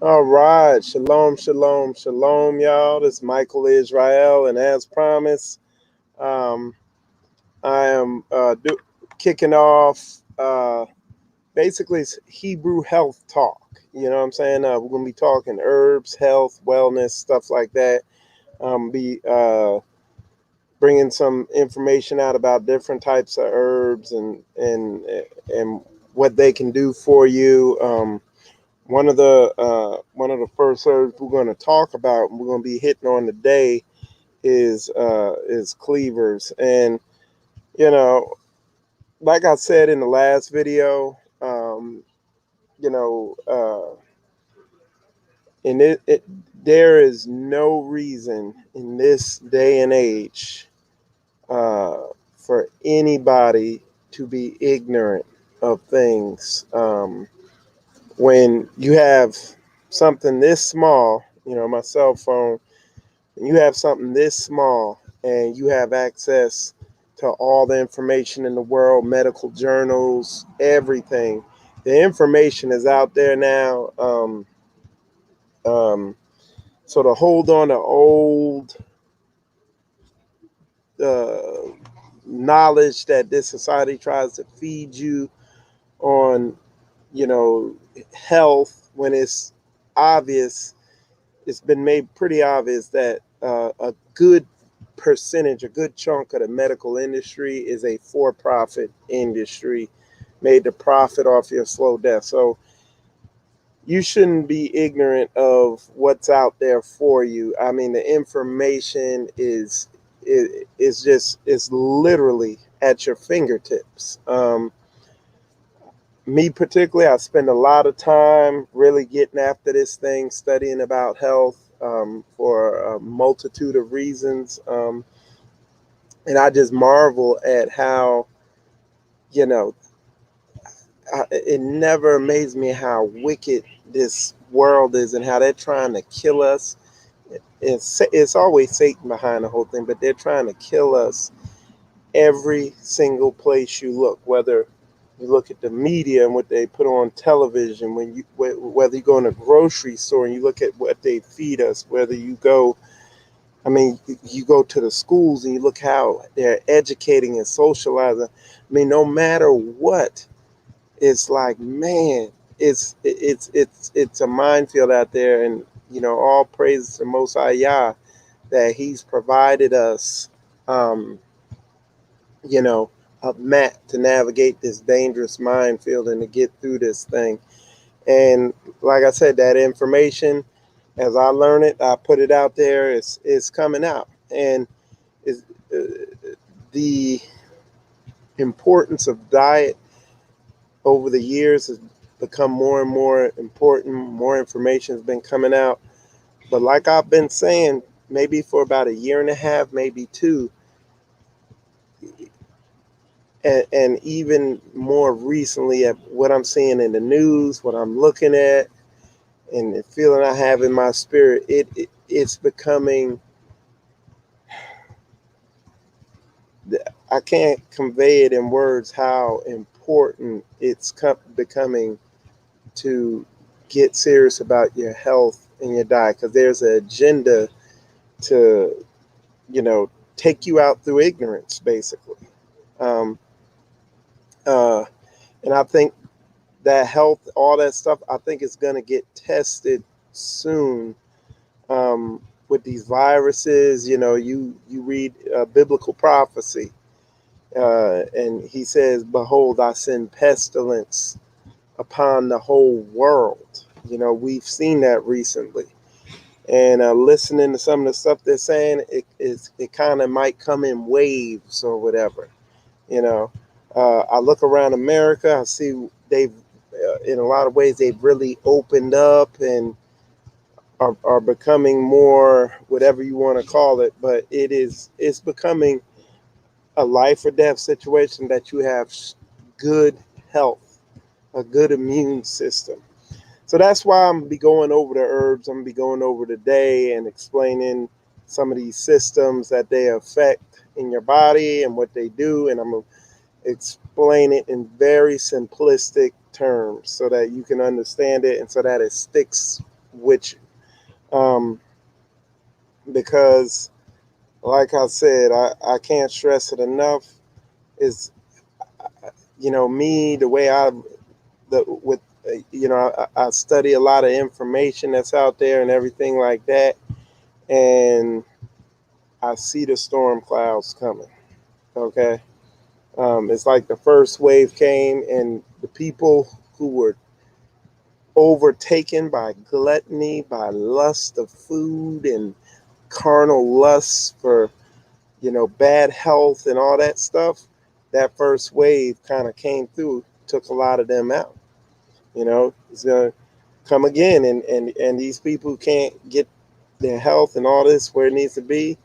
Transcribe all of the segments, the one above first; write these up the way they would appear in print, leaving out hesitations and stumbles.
All right, shalom, shalom, shalom, y'all. This is Michael Israel, and as promised, um, I am kicking off. Basically, it's Hebrew health talk. You know what I'm saying? We're gonna be talking herbs, health, wellness, stuff like that. Be bringing some information out about different types of herbs and what they can do for you. One of the first herbs we're going to talk about, and we're going to be hitting on today, is cleavers. And you know, like I said in the last video, you know, and there is no reason in this day and age uh, for anybody to be ignorant of things. When you have something this small, my cell phone, and you have something this small and you have access to all the information in the world, medical journals, everything. The information is out there now. Um, so to hold on to old uh, knowledge that this society tries to feed you on, you know, health when it's obvious, it's been made pretty obvious that a good percentage, a good chunk of the medical industry is a for-profit industry made to profit off your slow death. So you shouldn't be ignorant of what's out there for you. I mean, the information is just it's literally at your fingertips. Me particularly, I spend a lot of time really getting after this thing, studying about health for a multitude of reasons. And I just marvel at how, you know, it never amazed me how wicked this world is and how they're trying to kill us. It's always Satan behind the whole thing, but they're trying to kill us every single place you look, whether you look at the media and what they put on television, whether you go in a grocery store and you look at what they feed us, whether you go, I mean, you go to the schools and you look how they're educating and socializing. I mean, no matter what, it's like, man, it's a minefield out there, and all praise to Most High Yah that He's provided us, um, you know, a map to navigate this dangerous minefield and to get through this thing. And like I said, that information, as I learn it, I put it out there. It's coming out, and is the importance of diet over the years has become more and more important. More information has been coming out, but like I've been saying, maybe for about a year and a half, maybe two, and even more recently at what I'm seeing in the news, what I'm looking at, and the feeling I have in my spirit, it's becoming. I can't convey it in words how important it's becoming to get serious about your health and your diet, because there's an agenda to take you out through ignorance, basically. Um, uh, and I think that health, all that stuff, I think it's going to get tested soon with these viruses. You read biblical prophecy, and he says, "Behold, I send pestilence upon the whole world." We've seen that recently, and listening to some of the stuff they're saying, it kind of might come in waves or whatever. You know, I look around America, I see they've, in a lot of ways, they've really opened up and are becoming more, whatever you want to call it, but it's becoming a life or death situation that you have good health, a good immune system. So that's why I'm gonna be going over the herbs. I'm gonna be going over today and explaining some of these systems that they affect in your body and what they do, and I'm gonna explain it in very simplistic terms so that you can understand it and so that it sticks which because like I said, I can't stress it enough, is me, the way I study a lot of information that's out there and everything like that, and I see the storm clouds coming. Okay. It's like the first wave came, and the people who were overtaken by gluttony, by lust of food and carnal lusts for, bad health and all that stuff, that first wave kind of came through, took a lot of them out. It's going to come again, and these people who can't get their health and all this where it needs to be,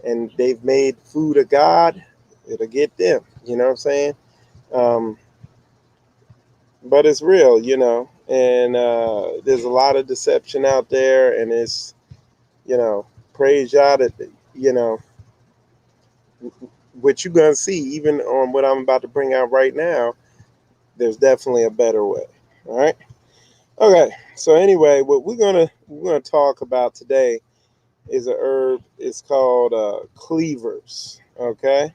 and they've made food a god, it'll get them. You know what I'm saying? Um, but it's real, and there's a lot of deception out there, and it's, praise y'all that, you know, what you're going to see, even on what I'm about to bring out right now, there's definitely a better way. All right. Okay. So anyway, what we're gonna talk about today is a herb. It's called cleavers. Okay.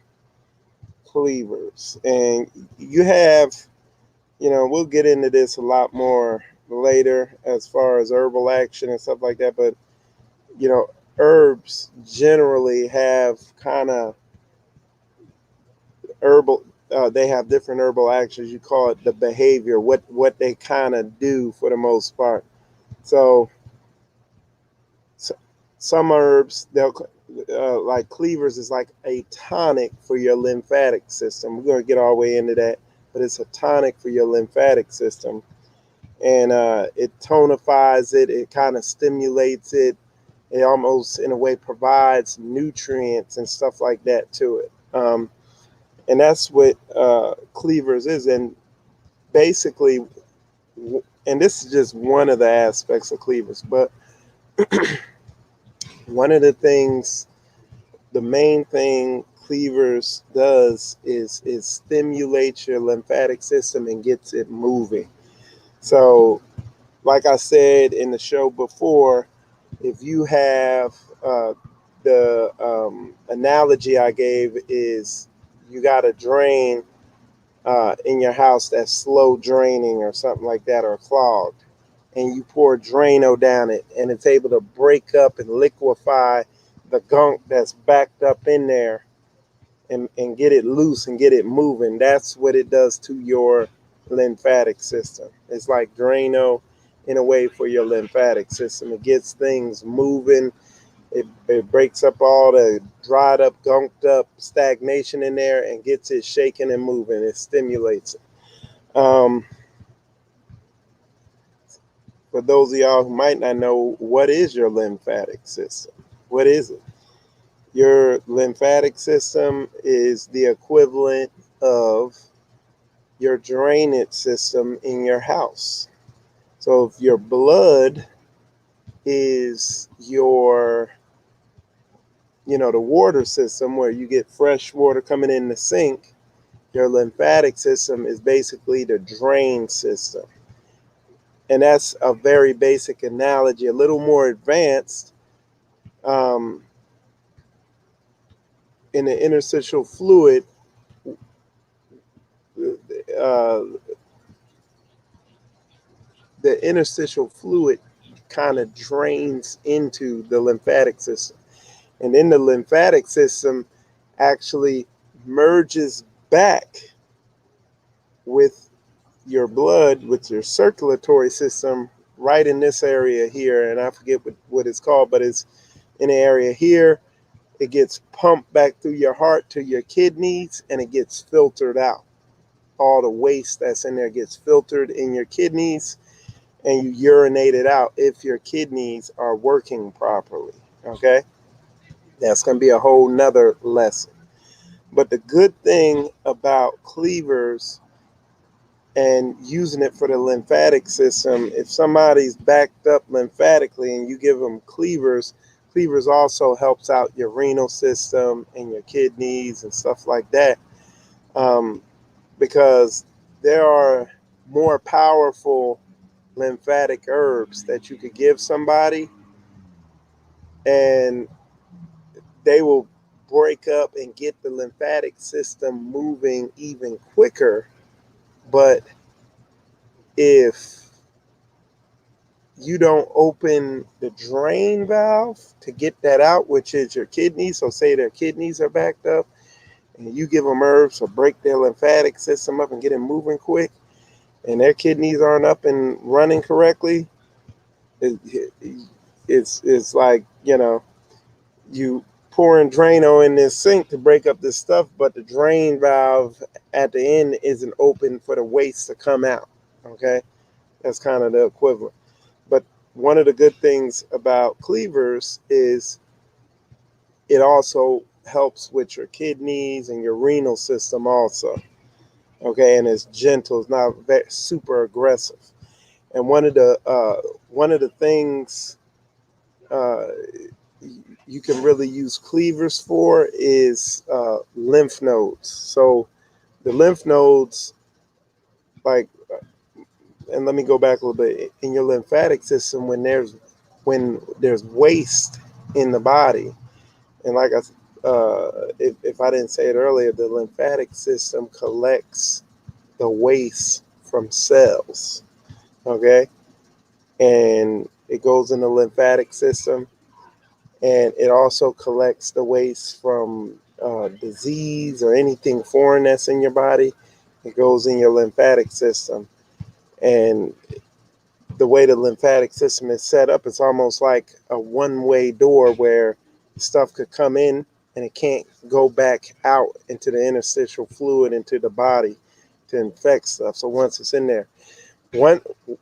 Cleavers. And you have, we'll get into this a lot more later as far as herbal action and stuff like that. But, you know, herbs generally have kind of herbal, they have different herbal actions. You call it the behavior, what they kind of do for the most part. So, so some herbs, they'll like cleavers is like a tonic for your lymphatic system. We're going to get all the way into that, but it's a tonic for your lymphatic system, and it tonifies it. It kind of stimulates it. It almost, in a way, provides nutrients and stuff like that to it. And that's what cleavers is. And basically, and this is just one of the aspects of cleavers, but one of the things, the main thing cleavers does is stimulate your lymphatic system and gets it moving. So, like I said in the show before, if you have the analogy I gave is you got a drain in your house that's slow draining or something like that, or clogged, and you pour Drano down it, and it's able to break up and liquefy the gunk that's backed up in there, and get it loose and get it moving. That's what it does to your lymphatic system. It's like Drano in a way for your lymphatic system. It gets things moving. It breaks up all the dried up, gunked up stagnation in there and gets it shaking and moving. It stimulates it. For those of y'all who might not know, what is your lymphatic system? What is it? Your lymphatic system is the equivalent of your drainage system in your house. So if your blood is your, the water system where you get fresh water coming in the sink, your lymphatic system is basically the drain system. And that's a very basic analogy. A little more advanced, in the interstitial fluid, uh, the interstitial fluid kind of drains into the lymphatic system. And then the lymphatic system actually merges back with your blood, with your circulatory system, right in this area here. And I forget what it's called, but it's in the area here. It gets pumped back through your heart to your kidneys, and it gets filtered out. All the waste that's in there gets filtered in your kidneys, and you urinate it out if your kidneys are working properly. Okay? That's going to be a whole nother lesson. But the good thing about cleavers and using it for the lymphatic system, if somebody's backed up lymphatically and you give them cleavers, cleavers also helps out your renal system and your kidneys and stuff like that, because there are more powerful lymphatic herbs that you could give somebody, and they will break up and get the lymphatic system moving even quicker. But if you don't open the drain valve to get that out, which is your kidneys, so say their kidneys are backed up, and you give them herbs to break their lymphatic system up and get it moving quick, and their kidneys aren't up and running correctly, it's like, you pouring Drano in this sink to break up this stuff, but the drain valve at the end isn't open for the waste to come out. Okay, that's kind of the equivalent. But one of the good things about cleavers is it also helps with your kidneys and your renal system also. Okay, and it's gentle, it's not super aggressive. And one of the things uh, you can really use cleavers for is lymph nodes. So the lymph nodes, like, and let me go back a little bit. In your lymphatic system, when there's waste in the body, and like if I didn't say it earlier, the lymphatic system collects the waste from cells. Okay, and it goes in the lymphatic system, and it also collects the waste from disease or anything foreign that's in your body. It goes in your lymphatic system, and the way the lymphatic system is set up, it's almost like a one-way door where stuff could come in and it can't go back out into the interstitial fluid into the body to infect stuff. So once it's in there,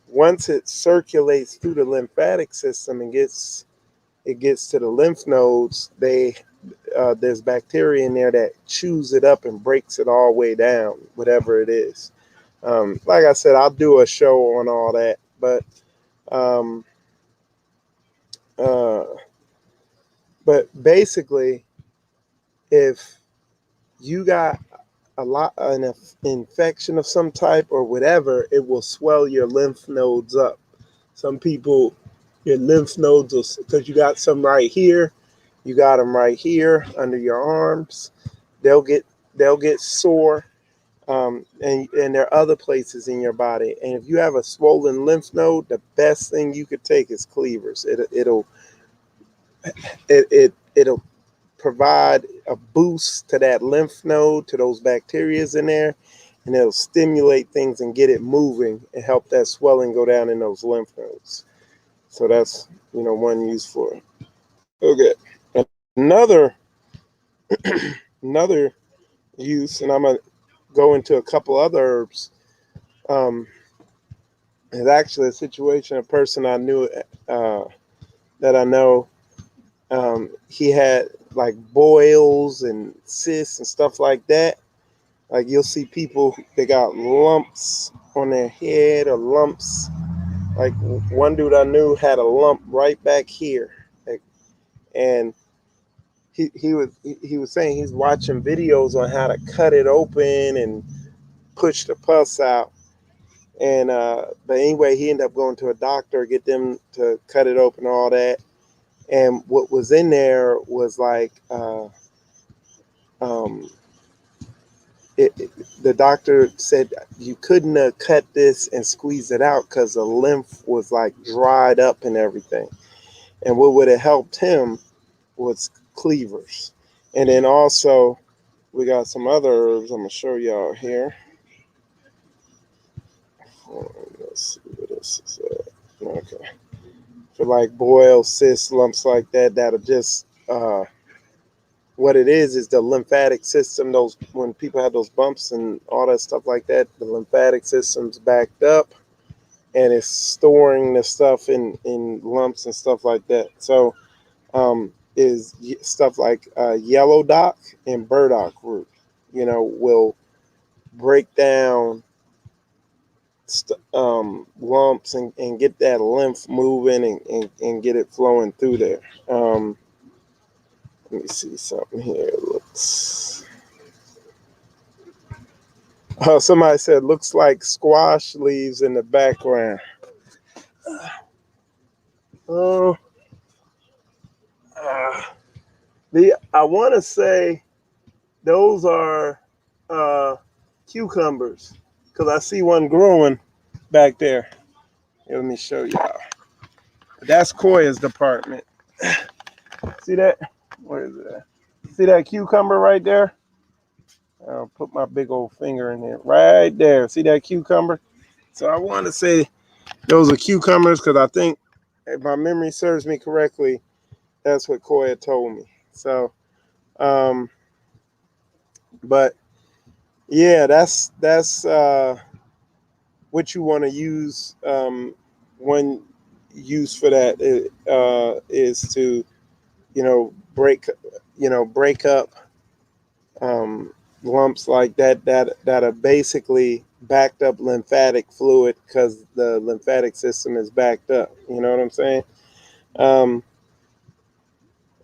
once it circulates through the lymphatic system and it gets to the lymph nodes, there's bacteria in there that chews it up and breaks it all the way down, whatever it is. Like I said, I'll do a show on all that, but um, uh, basically, if you got an infection of some type or whatever, it will swell your lymph nodes up. Some people, your lymph nodes will, because you got some right here, you got them right here under your arms. They'll get sore, and there are other places in your body. And if you have a swollen lymph node, the best thing you could take is cleavers. It'll provide a boost to that lymph node, to those bacteria in there, and it'll stimulate things and get it moving and help that swelling go down in those lymph nodes. So that's, one use for it. Okay, another another use, and I'm gonna go into a couple other herbs. It's actually a situation, a person I knew, that I know. He had like boils and cysts and stuff like that. Like, you'll see people, they got lumps on their head or lumps. Like, one dude I knew had a lump right back here. Like, and he was saying he's watching videos on how to cut it open and push the pus out. And but anyway, he ended up going to a doctor, get them to cut it open, all that. And what was in there was like um, the doctor said you couldn't have cut this and squeezed it out because the lymph was like dried up and everything. And what would have helped him was cleavers. And then also we got some other herbs I'm gonna show y'all here. Let's see what this is. Okay, for like boils, cysts, lumps like that, that'll just what it is the lymphatic system. Those, when people have those bumps and all that stuff like that, the lymphatic system's backed up and it's storing the stuff in lumps and stuff like that. So is stuff like yellow dock and burdock root, will break down lumps and get that lymph moving and get it flowing through there. Let me see something here. Somebody said looks like squash leaves in the background. Uh, uh, I want to say those are cucumbers because I see one growing back there. Let me show y'all. That's Koya's department. See that? Where is it at? See that cucumber right there? I'll put my big old finger in there. Right there. See that cucumber? So I want to say those are cucumbers because I think, if my memory serves me correctly, that's what Koya told me. So, um, but yeah, that's what you want to use when use for that is to break up um, lumps like that are basically backed up lymphatic fluid because the lymphatic system is backed up. You know what I'm saying? Um,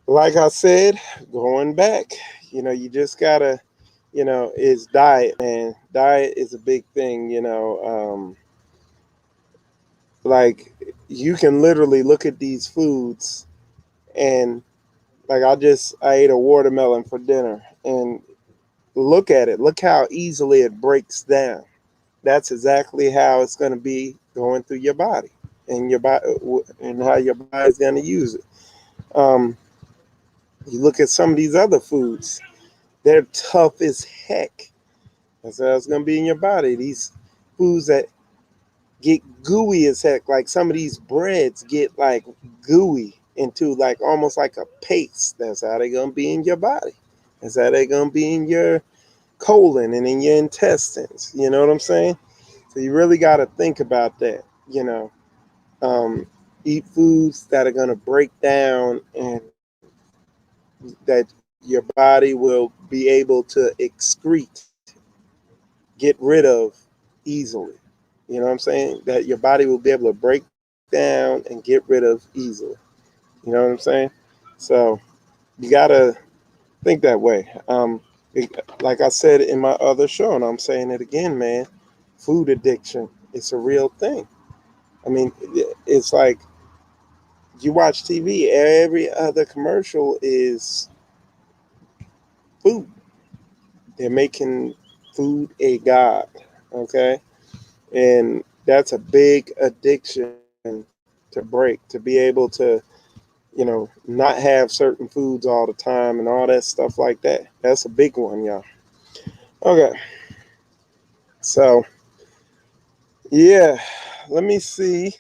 like I said, going back, you just gotta, is diet, man. Diet is a big thing. Like you can literally look at these foods and like I ate a watermelon for dinner and look at it. Look how easily it breaks down. That's exactly how it's going to be going through your body and your body and how your body's going to use it. Um, you look at some of these other foods; they're tough as heck. That's how it's going to be in your body. These foods that get gooey as heck, like some of these breads get like gooey into like almost like a paste. That's how they're going to be in your body. That's how they're going to be in your colon and in your intestines. You know what I'm saying? So you really got to think about that. Um, Eat foods that are going to break down and that your body will be able to excrete, get rid of easily. You know what I'm saying? That your body will be able to break down and get rid of easily. You know what I'm saying? So you got to think that way. Like I said in my other show, and I'm saying it again, man, food addiction, it's a real thing. I mean, it's like you watch TV, every other commercial is food. They're making food a god, okay? And that's a big addiction to break, to be able to, not have certain foods all the time and all that stuff like that. That's a big one, y'all. Okay, so yeah, let me see.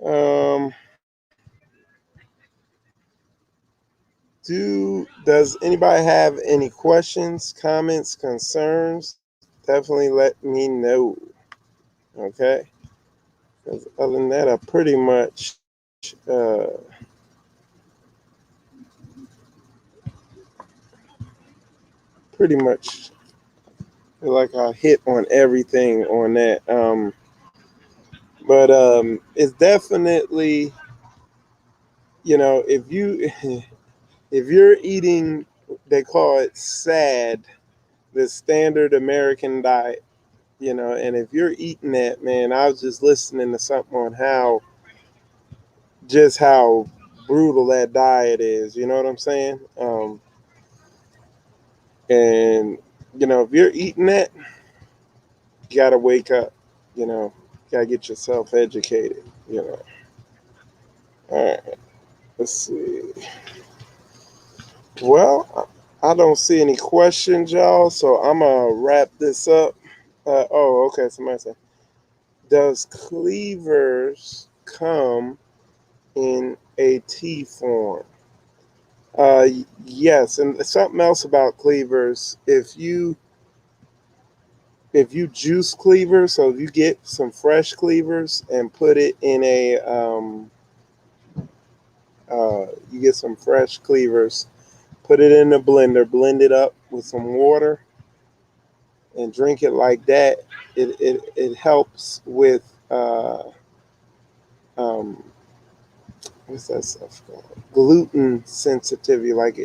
Um, does anybody have any questions, comments, concerns? Definitely let me know. Okay. Because other than that, I pretty much feel like I hit on everything on that. But it's definitely, if you if you're eating, they call it SAD, the standard American diet. And if you're eating that, man, I was just listening to something on how brutal that diet is. You know what I'm saying? And if you're eating that, you gotta wake up. Gotta get yourself educated. All right. Let's see. Well, I don't see any questions, y'all. So I'm gonna wrap this up. Okay. Somebody said, "Does cleavers come in a tea form?" Yes, and something else about cleavers. If you juice cleavers, so if you get some fresh cleavers and put it in you get some fresh cleavers, put it in a blender, blend it up with some water, and drink it like that. It helps with um, what's that stuff called? Gluten sensitivity, like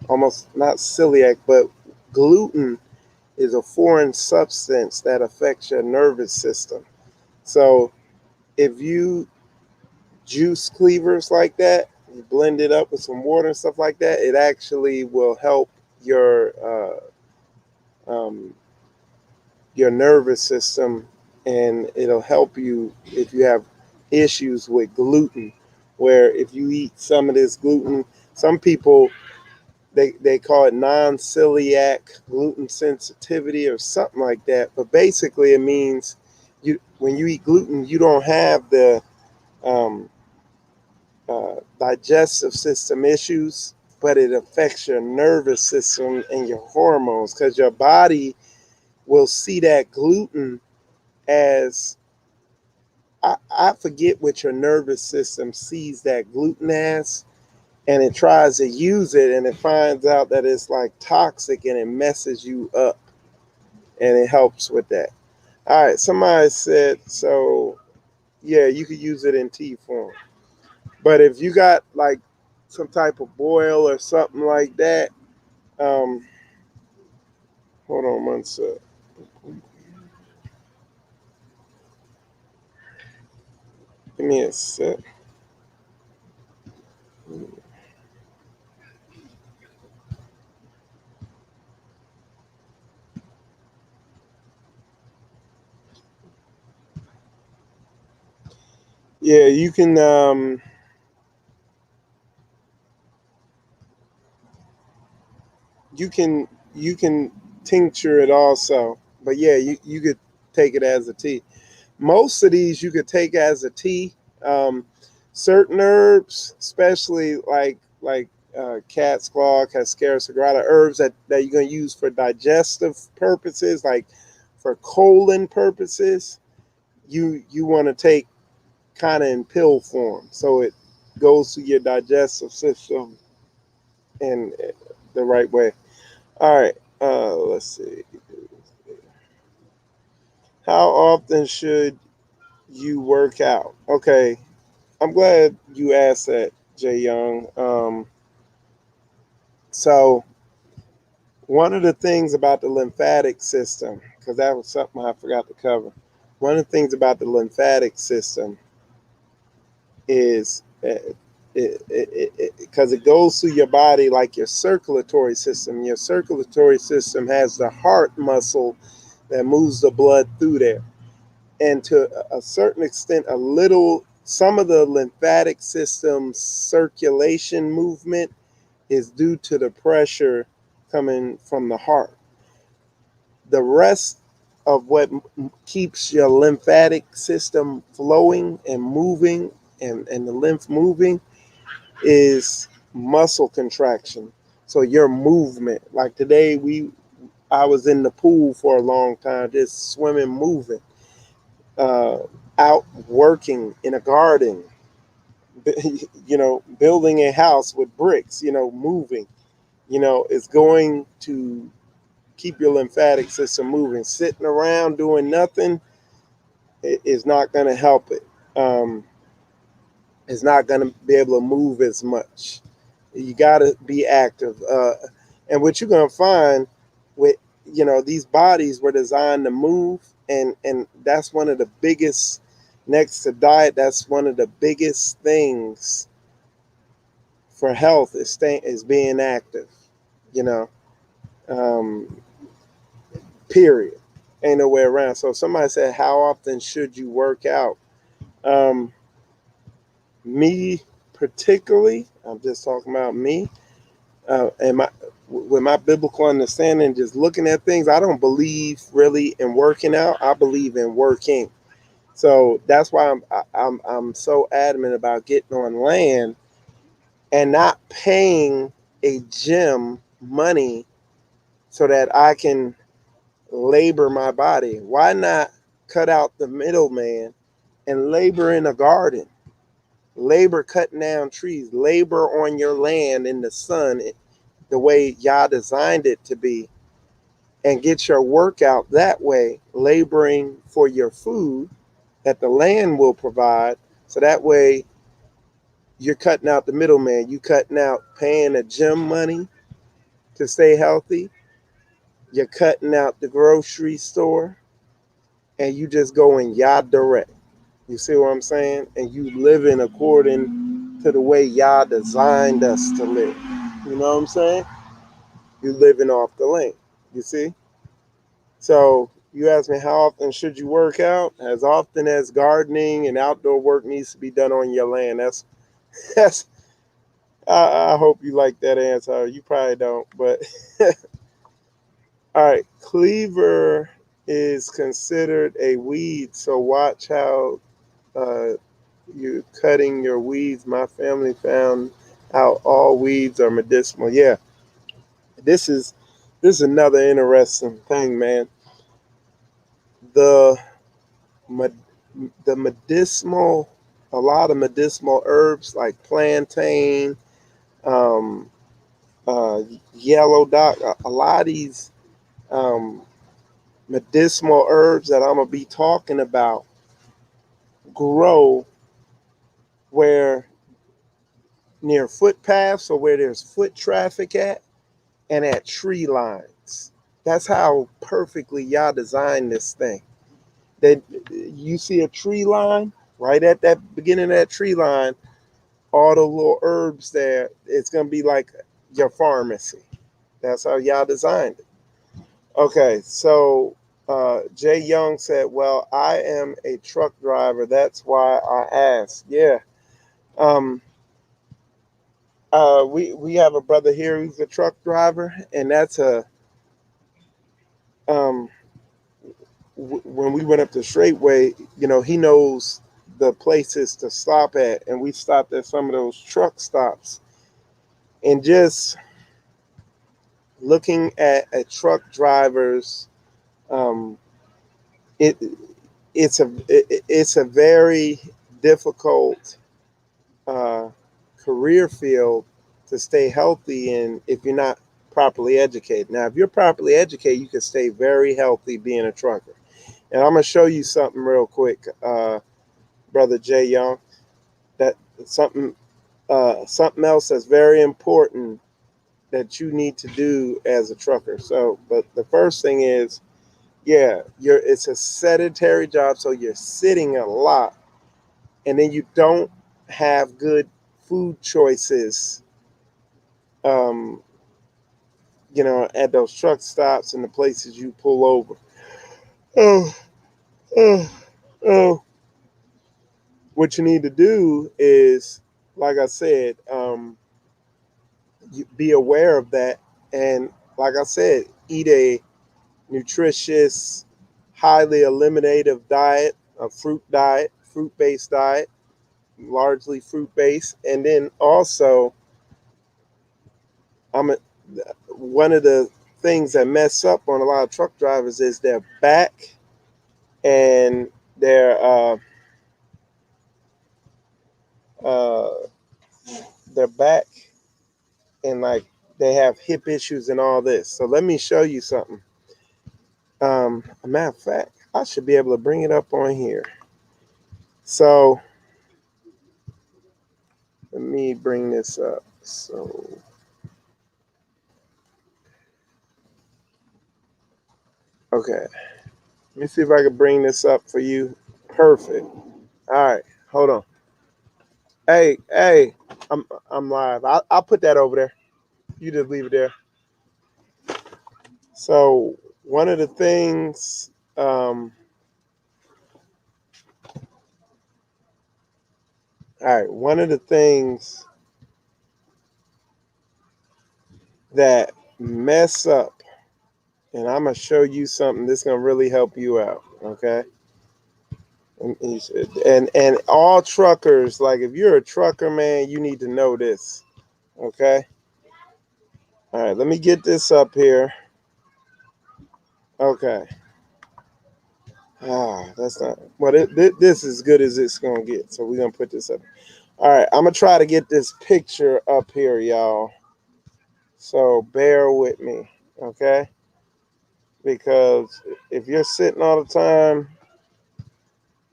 almost not celiac, but gluten is a foreign substance that affects your nervous system. So if you juice cleavers like that, you blend it up with some water and stuff like that, it actually will help um, your nervous system, and it'll help you if you have issues with gluten. Where if you eat some of this gluten, some people they call it non-celiac gluten sensitivity or something like that. But basically, it means you when you eat gluten, you don't have the um, digestive system issues, but it affects your nervous system and your hormones because your body will see that gluten as I forget what your nervous system sees that gluten as, and it tries to use it, and it finds out that it's like toxic and it messes you up, and it helps with that. All right, somebody said, so yeah, you could use it in tea form. But if you got like some type of boil or something like that, um, hold on one sec. Give me a sec. Yeah, you can you can tincture it also. But yeah, you could take it as a tea. Most of these you could take as a tea. Um, Certain herbs, especially like cat's claw, cascara sagrada, herbs that you're gonna use for digestive purposes, like for colon purposes, you want to take kind of in pill form, so it goes to your digestive system in the right way. All right, let's see. How often should you work out? Okay, I'm glad you asked that, Jay Young. So one of the things about the lymphatic system, because that was something I forgot to cover. One of the things about the lymphatic system is because it goes through your body like your circulatory system. Your circulatory system has the heart muscle that moves the blood through there. And to a certain extent, some of the lymphatic system circulation movement is due to the pressure coming from the heart. The rest of what keeps your lymphatic system flowing and moving, and the lymph moving, is muscle contraction. So your movement, like today, I was in the pool for a long time, just swimming, moving, uh, out working in a garden, building a house with bricks, moving, is going to keep your lymphatic system moving. Sitting around doing nothing is not going to help it. It's not going to be able to move as much. You got to be active. And what you're going to find with, these bodies were designed to move. And that's one of the biggest, next to diet, that's one of the biggest things for health is being active, you know, um, period. Ain't no way around. So if somebody said, how often should you work out? Um, Me particularly, I'm just talking about me, and with my biblical understanding, just looking at things, I don't believe really in working out. I believe in working. So that's why I'm so adamant about getting on land and not paying a gym money so that I can labor my body. Why not cut out the middleman and labor in a garden? Labor cutting down trees, labor on your land in the sun the way Yah designed it to be, and get your workout that way, laboring for your food that the land will provide. So that way you're cutting out the middleman. You cutting out paying a gym money to stay healthy. You're cutting out the grocery store, and you just go in Yah direct. You see what I'm saying? And you living according to the way Yah designed us to live. You know what I'm saying? You living off the lane. You see? So you ask me how often should you work out? As often as gardening and outdoor work needs to be done on your land. That's I hope you like that answer. You probably don't, but all right. Cleaver is considered a weed, so watch how uh, you're cutting your weeds. My family found out all weeds are medicinal. Yeah, this is this is another interesting thing, man. The the medicinal, a lot of medicinal herbs like plantain, um, uh, yellow dock, a lot of these um, medicinal herbs that I'm gonna be talking about grow where near footpaths or where there's foot traffic at and at tree lines. That's how perfectly y'all designed this thing. That you see a tree line, right at that beginning of that tree line, all the little herbs there, it's gonna be like your pharmacy. That's how y'all designed it. Okay, so Jay Young said, "Well, I am a truck driver. That's why I asked." Yeah, um, we have a brother here who's a truck driver, and that's a um, when we went up the straightway, you know, he knows the places to stop at, and we stopped at some of those truck stops, and just looking at a truck driver's, um, it it's a very difficult uh, career field to stay healthy in if you're not properly educated. Now, if you're properly educated, you can stay very healthy being a trucker. And I'm gonna show you something real quick, brother Jay Young. That something something else that's very important that you need to do as a trucker. So, but the first thing is, yeah, you're it's a sedentary job, so you're sitting a lot, and then you don't have good food choices. Um, you know, at those truck stops and the places you pull over. Oh, oh, oh. What you need to do is, like I said, you be aware of that, and like I said, eat a nutritious, highly eliminative diet, a fruit based diet, largely fruit based, and then also, I'm a, one of the things that mess up on a lot of truck drivers is their back and uh, their back and like they have hip issues and all this. So let me show you something. A matter of fact, I should be able to bring it up on here. So let me bring this up. So okay, let me see if I can bring this up for you. Perfect. All right, hold on. Hey, I'm live. I'll put that over there. You just leave it there. So one of the things, all right, one of the things that mess up, and I'm gonna show you something that's gonna really help you out. Okay, and all truckers, like if you're a trucker, man, you need to know this. Okay, all right, let me get this up here. Okay, that's not. Well, this is as good as it's gonna get. So we're gonna put this up. All right, I'm gonna try to get this picture up here, y'all. So bear with me, okay? Because if you're sitting all the time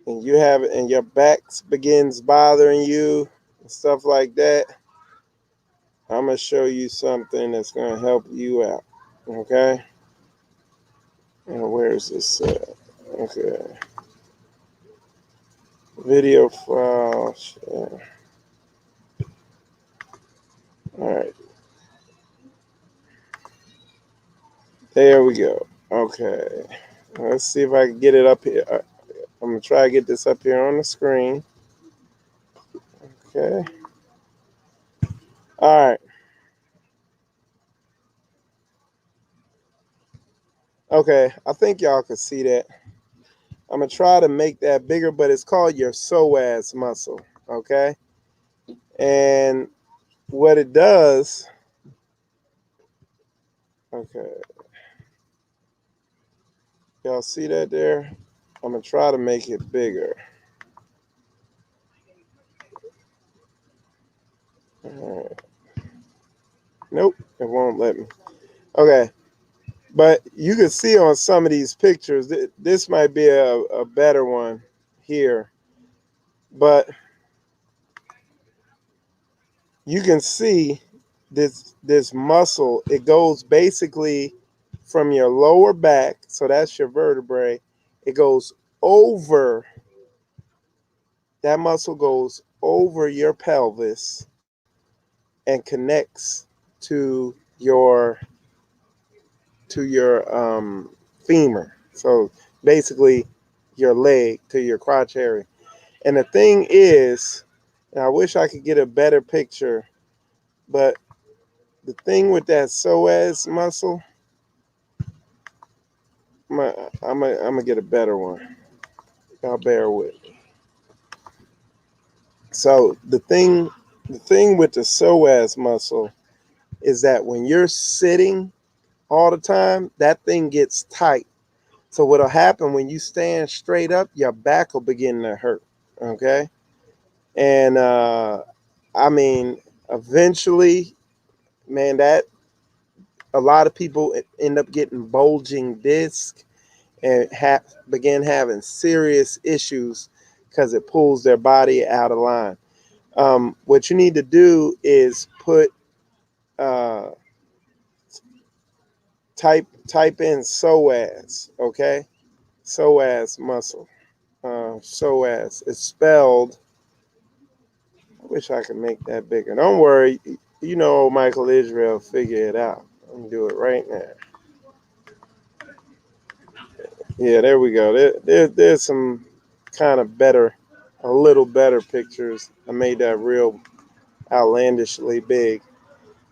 and you have it and your back begins bothering you and stuff like that, I'm gonna show you something that's gonna help you out, okay? And where is this? Okay, Video file. Share. All right. There we go. Okay. Let's see if I can get it up here. I'm going to try to get this up here on the screen. Okay. All right. Okay. I think y'all can see that. I'm going to try to make that bigger, but it's called your psoas muscle. Okay. And what it does, okay. Y'all see that there? I'm going to try to make it bigger. All right. Nope, it won't let me. Okay. But you can see on some of these pictures, this might be a better one here. But you can see this muscle. It goes basically from your lower back, so that's your vertebrae. It goes over, that muscle goes over your pelvis and connects to your femur. So basically your leg to your crotch area. And the thing is, and I wish I could get a better picture, but the thing with that psoas muscle, I'm gonna get a better one. Y'all bear with me. So the thing with the psoas muscle is that when you're sitting all the time, that thing gets tight. So what'll happen when you stand straight up, your back will begin to hurt. Okay. And I mean, eventually, man, that a lot of people end up getting bulging disc and begin having serious issues because it pulls their body out of line. What you need to do is put uh, type in psoas, okay? Psoas muscle. Psoas. It's spelled. I wish I could make that bigger. Don't worry. You know, Michael Israel figure it out. I'm gonna do it right now. Yeah, there we go. There's some kind of better, a little better pictures. I made that real outlandishly big.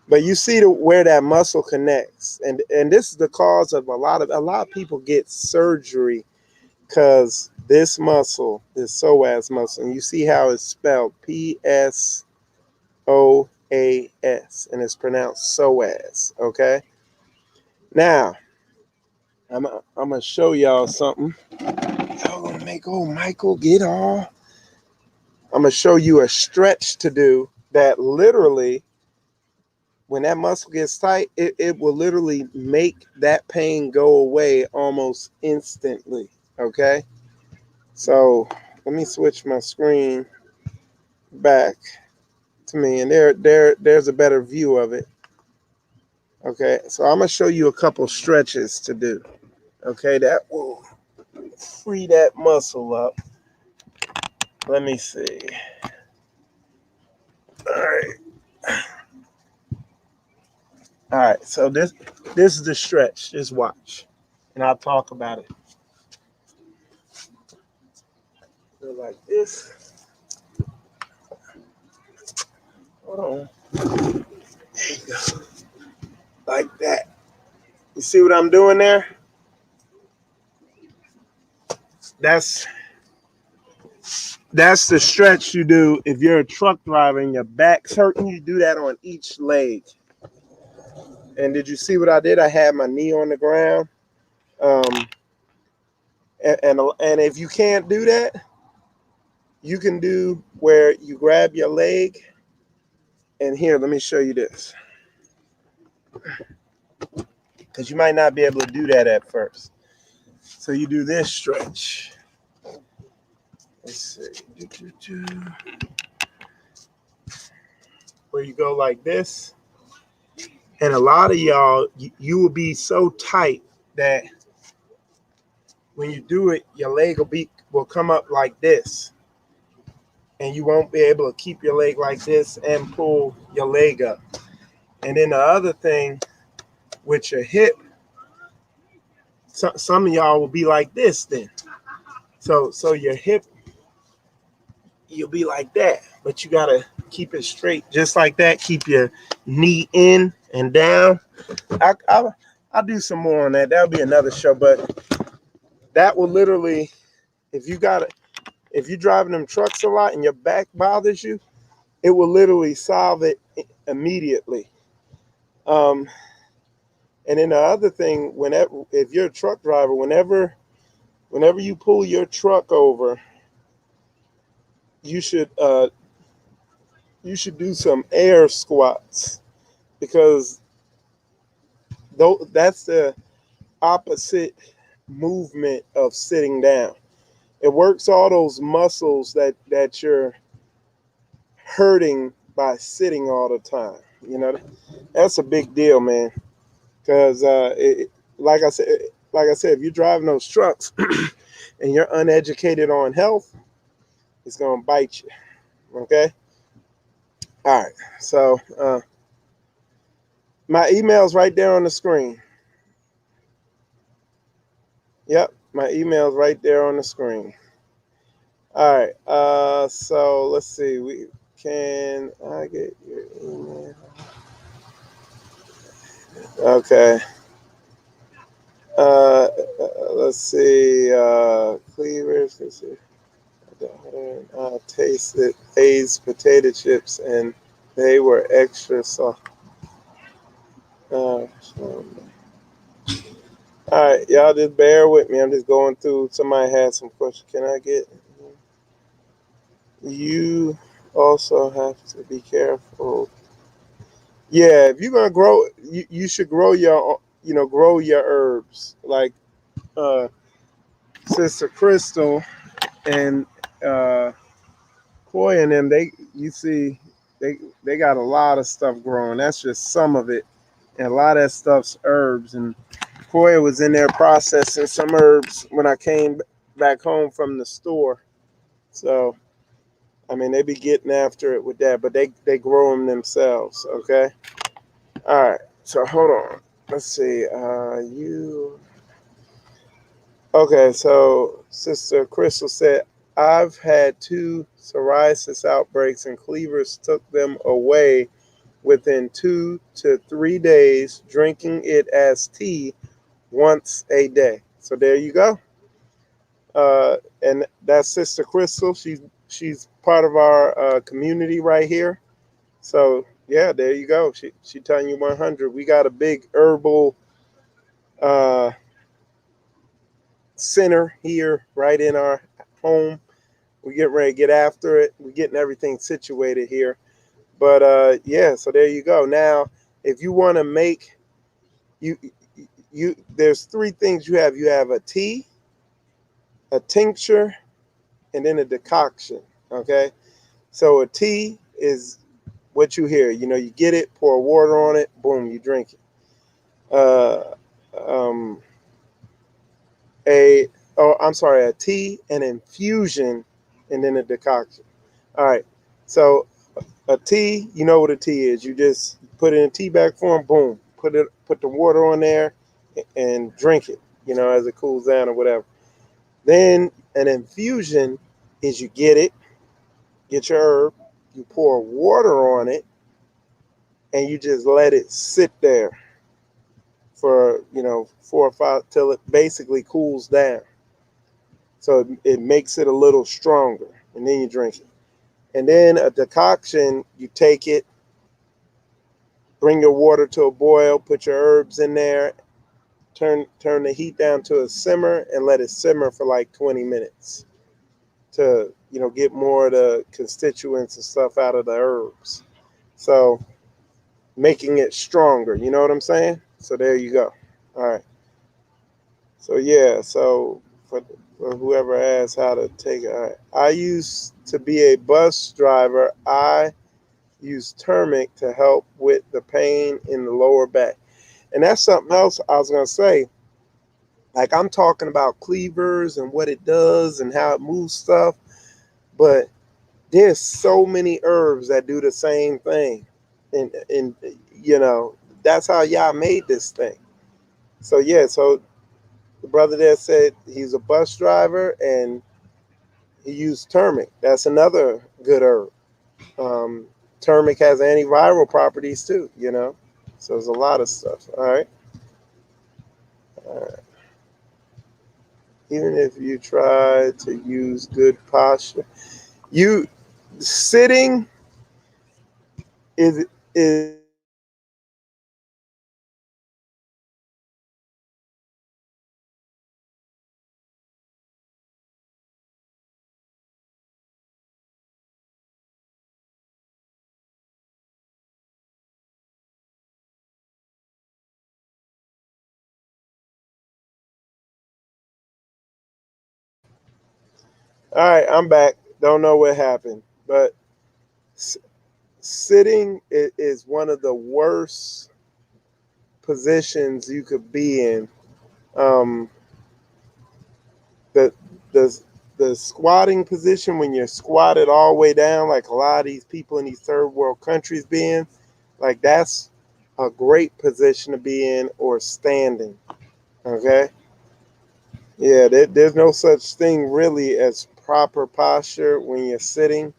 But you see where that muscle connects, and this is the cause of a lot of people get surgery because this muscle, this psoas muscle, and you see how it's spelled Psoas, and it's pronounced psoas. Okay. Now I'm gonna show y'all something. Y'all gonna make old Michael get all. I'm gonna show you a stretch to do that literally, when that muscle gets tight, it will literally make that pain go away almost instantly. Okay. So let me switch my screen back to me, and there's a better view of it. Okay. So I'm gonna show you a couple stretches to do. Okay, that will free that muscle up. Let me see. All right. All right. So this is the stretch. Just watch, and I'll talk about it. Go like this. Hold on. There you go. Like that. You see what I'm doing there? That's the stretch you do if you're a truck driver and your back's hurting. You do that on each leg. And did you see what I did? I had my knee on the ground. Um, and if you can't do that, you can do where you grab your leg. And here, let me show you this, because you might not be able to do that at first. So you do this stretch. Let's see. Where you go like this. And a lot of y'all, you will be so tight that when you do it, your leg will come up like this. and you won't be able to keep your leg like this and pull your leg up. And then the other thing with your hip, some of y'all will be like this then. So your hip, you'll be like that, but you gotta keep it straight, just like that. Keep your knee in and down. I'll do some more on that. That'll be another show, but that will literally, if if you're driving them trucks a lot and your back bothers you, it will literally solve it immediately. And then the other thing, if you're a truck driver, whenever you pull your truck over, you should do some air squats, because that's the opposite movement of sitting down. It works all those muscles that you're hurting by sitting all the time. That's a big deal, man. Because like I said, if you're driving those trucks and you're uneducated on health, it's gonna bite you. Okay. All right. So my email's right there on the screen. Yep, my email's right there on the screen. All right. So let's see. Can I get your email? Okay. Let's see. Cleavers. Let's see. I tasted Lay's potato chips and they were extra soft. All right, y'all just bear with me. I'm just going through. Somebody had some questions. Can I get? You also have to be careful. Yeah, if you're gonna grow, you should grow grow your herbs. Like Sister Crystal and Coy and them, they got a lot of stuff growing. That's just some of it, and a lot of that stuff's herbs. And Coy was in there processing some herbs when I came back home from the store. So I mean, they be getting after it with that, but they grow them themselves. Okay. All right. So hold on. Let's see. Okay. So Sister Crystal said, I've had 2 psoriasis outbreaks and cleavers took them away within 2 to 3 days, drinking it as tea once a day. So there you go. And that's Sister Crystal. She's part of our community right here. So yeah, there you go. She telling you 100. We got a big herbal center here right in our home. We get ready to get after it. We're getting everything situated here. But yeah, so there you go. Now, if you want to make there's 3 things you have. You have a tea, a tincture, and then a decoction. Okay. So a tea is what you hear. You get it, pour water on it, boom, you drink it. A tea, an infusion, and then a decoction. All right. So a tea, you know what a tea is. You just put it in tea bag form, boom, put the water on there and drink it, as it cools down or whatever. Then an infusion is you get your herb, you pour water on it, and you just let it sit there for 4 or 5 till it basically cools down. So it makes it a little stronger, and then you drink it. And then a decoction, you take it, bring your water to a boil, put your herbs in there, turn the heat down to a simmer, and let it simmer for like 20 minutes to get more of the constituents and stuff out of the herbs. So making it stronger, you know what I'm saying? So there you go. All right. So yeah, so for whoever asks how to take it, all right. I used to be a bus driver. I use turmeric to help with the pain in the lower back. And that's something else I was going to say. Like, I'm talking about cleavers and what it does and how it moves stuff. But There's so many herbs that do the same thing, and you know that's how y'all made this thing. So yeah, so the brother there said he's a bus driver and he used turmeric. That's another good herb. Um, Turmeric has antiviral properties too, you know. So there's a lot of stuff. All right. All right. Even if you try to use good posture, you sitting is all right. I'm back. Don't know what happened, but sitting is one of the worst positions you could be in. Um, the the the squatting position when you're squatted all the way down, like a lot of these people in these third world countries be in, like that's a great position to be in, or standing. Okay, yeah, there's no such thing really as proper posture when you're sitting.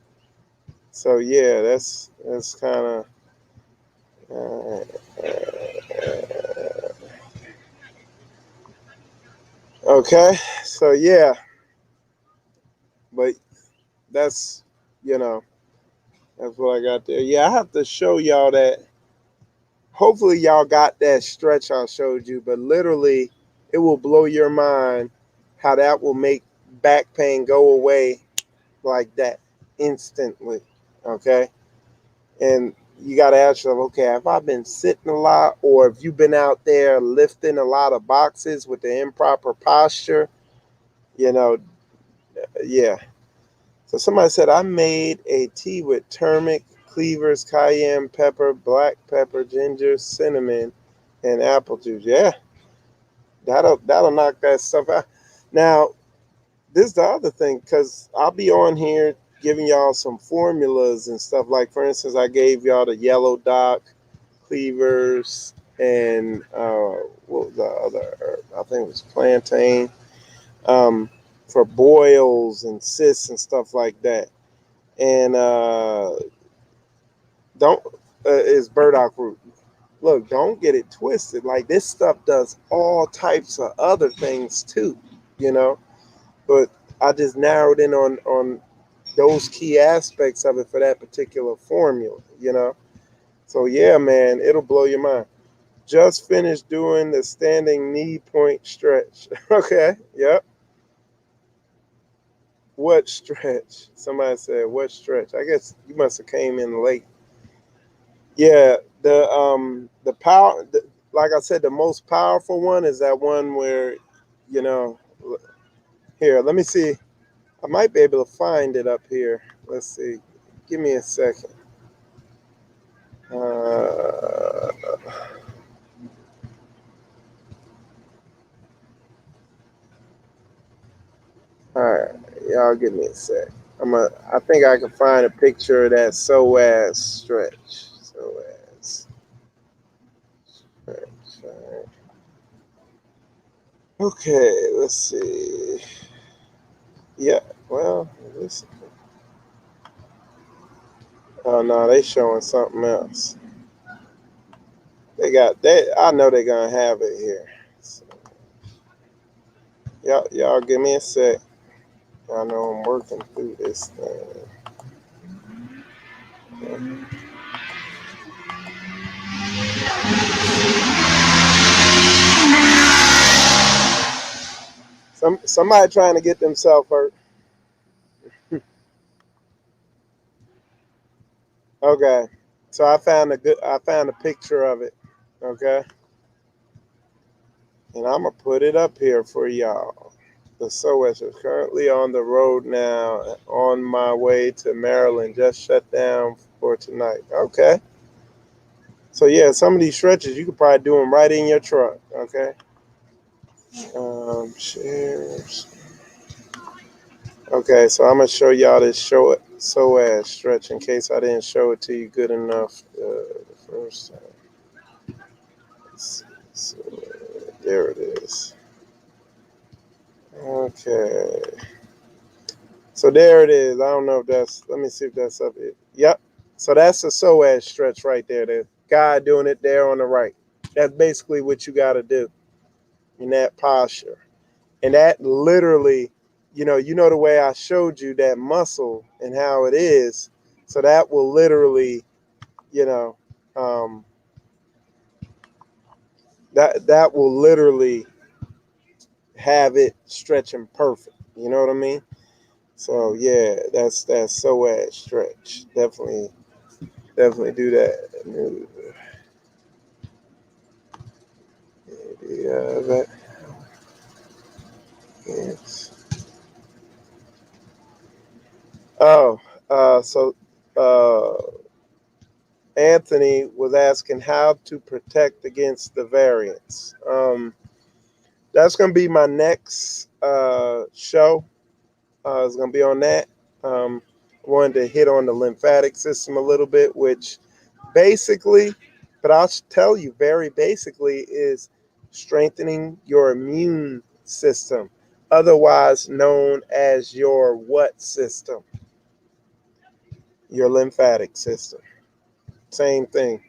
So yeah, that's kind of okay. So yeah, but that's you know that's what I got there. Yeah, I have to show y'all that. Hopefully y'all got that stretch I showed you, but literally it will blow your mind how that will make back pain go away like that instantly. Okay. And you got to ask yourself, okay, have I been sitting a lot, or have you been out there lifting a lot of boxes with the improper posture? You know, yeah. So somebody said, I made a tea with turmeric, cleavers, cayenne pepper, black pepper, ginger, cinnamon, and apple juice. Yeah, that'll knock that stuff out. Now, this is the other thing, because I'll be on here giving y'all some formulas and stuff. Like, for instance, I gave y'all the yellow dock, cleavers, and what was the other herb? I think it was plantain, um, for boils and cysts and stuff like that. And don't is burdock root. Look, don't get it twisted. Like, this stuff does all types of other things too, you know. But I just narrowed in on those key aspects of it for that particular formula, you know. So yeah, man, it'll blow your mind. Just finished doing the standing knee point stretch. Okay, yep. What stretch? Somebody said what stretch? I guess you must have came in late. Yeah, the power, like I said, the most powerful one is that one where, you know, here, let me see. I might be able to find it up here. Let's see. Give me a second. All right, y'all give me a sec. I think I can find a picture of that Psoas stretch. Psoas stretch. All right. Okay, let's see. Yeah, well, this. Oh no, they showing something else. They got they. I know they're gonna have it here. So, y'all give me a sec. I know I'm working through this thing. Somebody trying to get themselves hurt. Okay, so I found a picture of it. Okay, and I'm gonna put it up here for y'all. The Psoas is currently on the road now, on my way to Maryland. Just shut down for tonight. Okay, so yeah, some of these stretches you could probably do them right in your truck. Okay, shares. Okay, so I'm gonna show y'all this psoas stretch in case I didn't show it to you good enough the first time. So, there it is. Okay, so there it is. I don't know if that's. Let me see if that's up here. Yep. So that's a psoas stretch right there. The guy doing it there on the right. That's basically what you got to do in that posture. And that literally, the way I showed you that muscle and how it is. So that will literally, you know, um, that will literally have it stretching perfect. You know what I mean? So yeah, that's so at stretch. Definitely do that. Yeah, that is. Oh, so uh, Anthony was asking how to protect against the variants. That's going to be my next show. It's going to be on that. I wanted to hit on the lymphatic system a little bit, which basically, but I'll tell you very basically, is strengthening your immune system, otherwise known as your what system? Your lymphatic system. Same thing.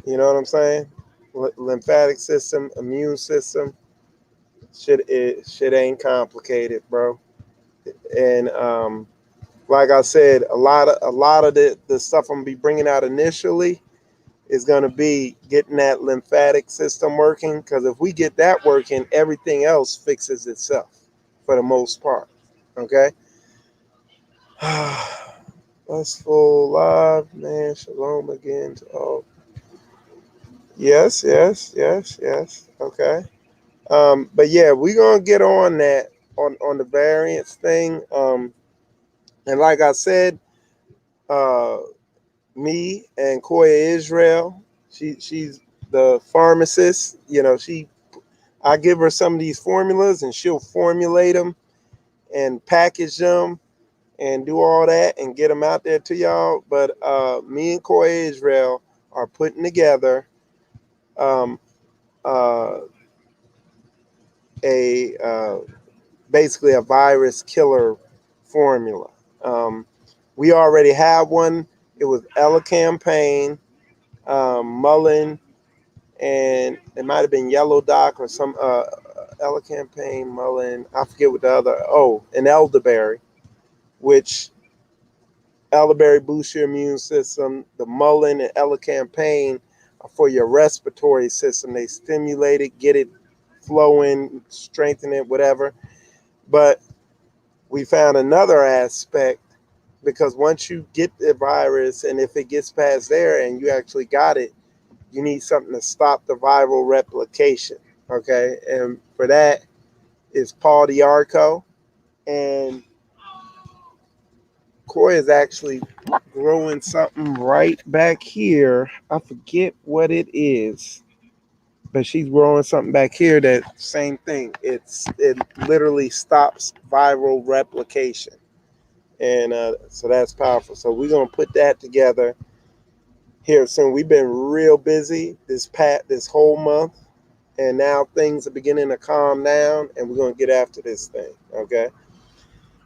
You know what I'm saying? Lymphatic system, immune system. Shit ain't complicated, bro. And like I said, a lot of the stuff I'm gonna be bringing out initially is gonna be getting that lymphatic system working. Because if we get that working, everything else fixes itself for the most part. Okay. Let's full live, man. Shalom again to all. Yes, yes, yes, yes. Okay. But yeah, we're gonna get on that on the variance thing. And like I said, uh, me and Koya Israel, she's the pharmacist. I give her some of these formulas, and she'll formulate them and package them and do all that and get them out there to y'all. But me and Koya Israel are putting together um, uh, a basically a virus killer formula. Um, we already have one. It was Ella Campaign, Mullen, and it might have been Yellow Dock or some Ella Campaign, Mullen. I forget what the other. Oh, and elderberry, which elderberry boosts your immune system. The Mullen and Ella Campaign are for your respiratory system. They stimulate it, get it flowing, strengthen it, whatever. But we found another aspect because once you get the virus and if it gets past there and you actually got it, you need something to stop the viral replication. Okay. And for that is Paul Diarco. And Koi is actually growing something right back here. I forget what it is, but she's growing something back here that same thing. It literally stops viral replication. And so that's powerful. So we're gonna put that together here soon. We've been real busy this whole month, and now things are beginning to calm down, and we're gonna get after this thing. Okay,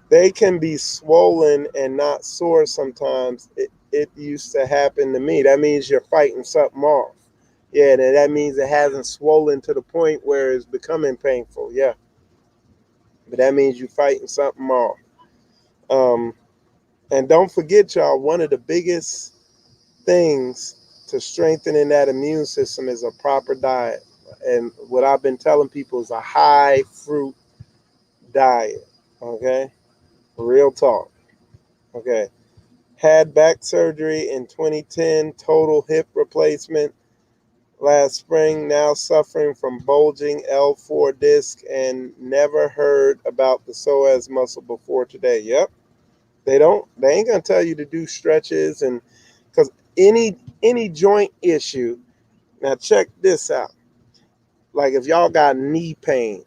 they can be swollen and not sore sometimes. It used to happen to me. That means you're fighting something off. Yeah, that means it hasn't swollen to the point where it's becoming painful. Yeah, but that means you're fighting something off. Um, and don't forget, y'all, one of the biggest things to strengthening that immune system is a proper diet. And what I've been telling people is a high fruit diet. Okay. Real talk. Okay. Had back surgery in 2010, total hip replacement last spring, now suffering from bulging L4 disc and never heard about the psoas muscle before today. Yep. They ain't gonna tell you to do stretches and because any joint issue. Now check this out. Like if y'all got knee pain,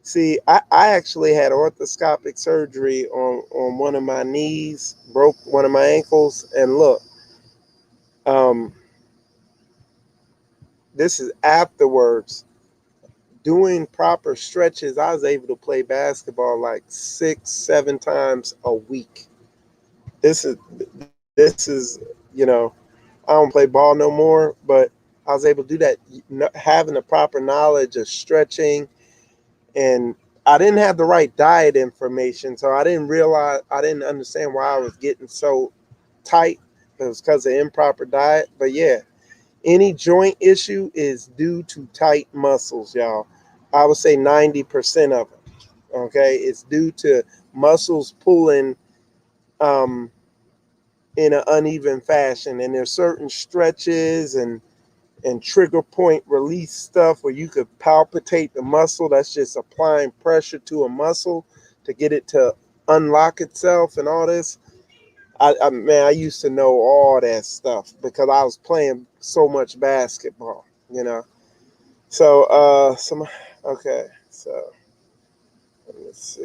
See, I actually had orthoscopic surgery on one of my knees, broke one of my ankles, and look, um, this is afterwards. Doing proper stretches, I was able to play basketball like 6, 7 times a week. This is, I don't play ball no more, but I was able to do that having the proper knowledge of stretching. And I didn't have the right diet information, so I didn't understand why I was getting so tight. It was because of improper diet. But yeah, any joint issue is due to tight muscles, y'all. I would say 90% of it. Okay, it's due to muscles pulling um, in an uneven fashion, and there's certain stretches and trigger point release stuff where you could palpitate the muscle. That's just applying pressure to a muscle to get it to unlock itself and all this. Man, I used to know all that stuff because I was playing so much basketball, So, okay, so let me see.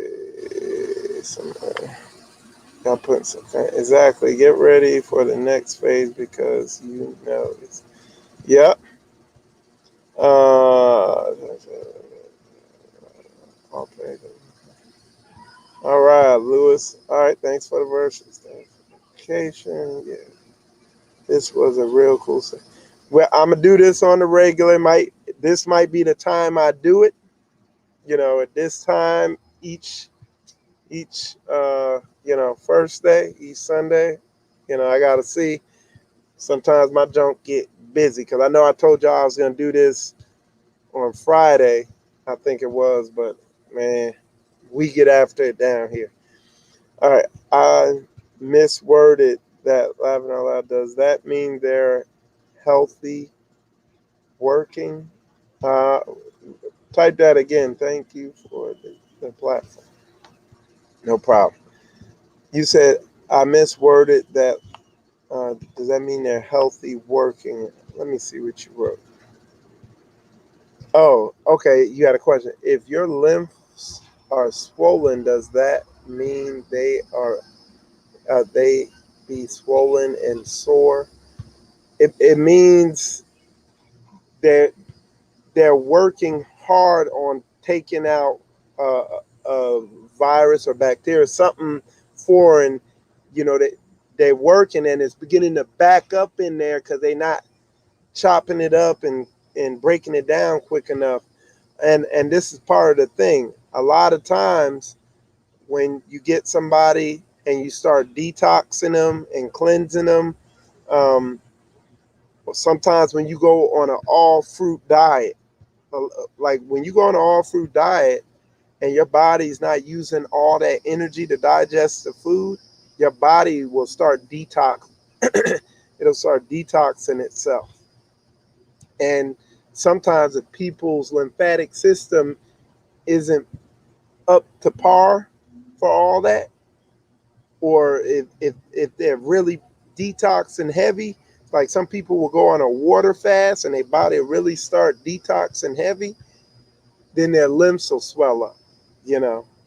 I'm putting some, exactly. Get ready for the next phase because it's, yep. Okay. All right, Lewis. All right, thanks for the verses. Vacation. Yeah, this was a real cool thing. Well, I'm gonna do this on the regular. This might be the time I do it. At this time each first day, each Sunday. I gotta see. Sometimes my junk get busy because I know I told y'all I was gonna do this on Friday. I think it was, but man, we get after it down here. All right, I misworded that laughing out loud. Does that mean they're healthy working? Uh, Type that again. Thank you for the platform. No problem. You said I misworded that. Does that mean they're healthy working? Let me see what you wrote. Oh, okay. You had a question. If your lymphs are swollen, does that mean they be swollen and sore? It means they're they're working hard on taking out uh, a virus or bacteria, something foreign. They're working and it's beginning to back up in there because they're not chopping it up and breaking it down quick enough. And this is part of the thing. A lot of times when you get somebody and you start detoxing them and cleansing them, um, sometimes when you go on an all fruit diet, like when you go on an all fruit diet and your body's not using all that energy to digest the food, your body will start detox. It'll start detoxing itself. And sometimes if people's lymphatic system isn't up to par for all that, or if they're really detoxing heavy, like some people will go on a water fast and their body really start detoxing heavy, then their limbs will swell up,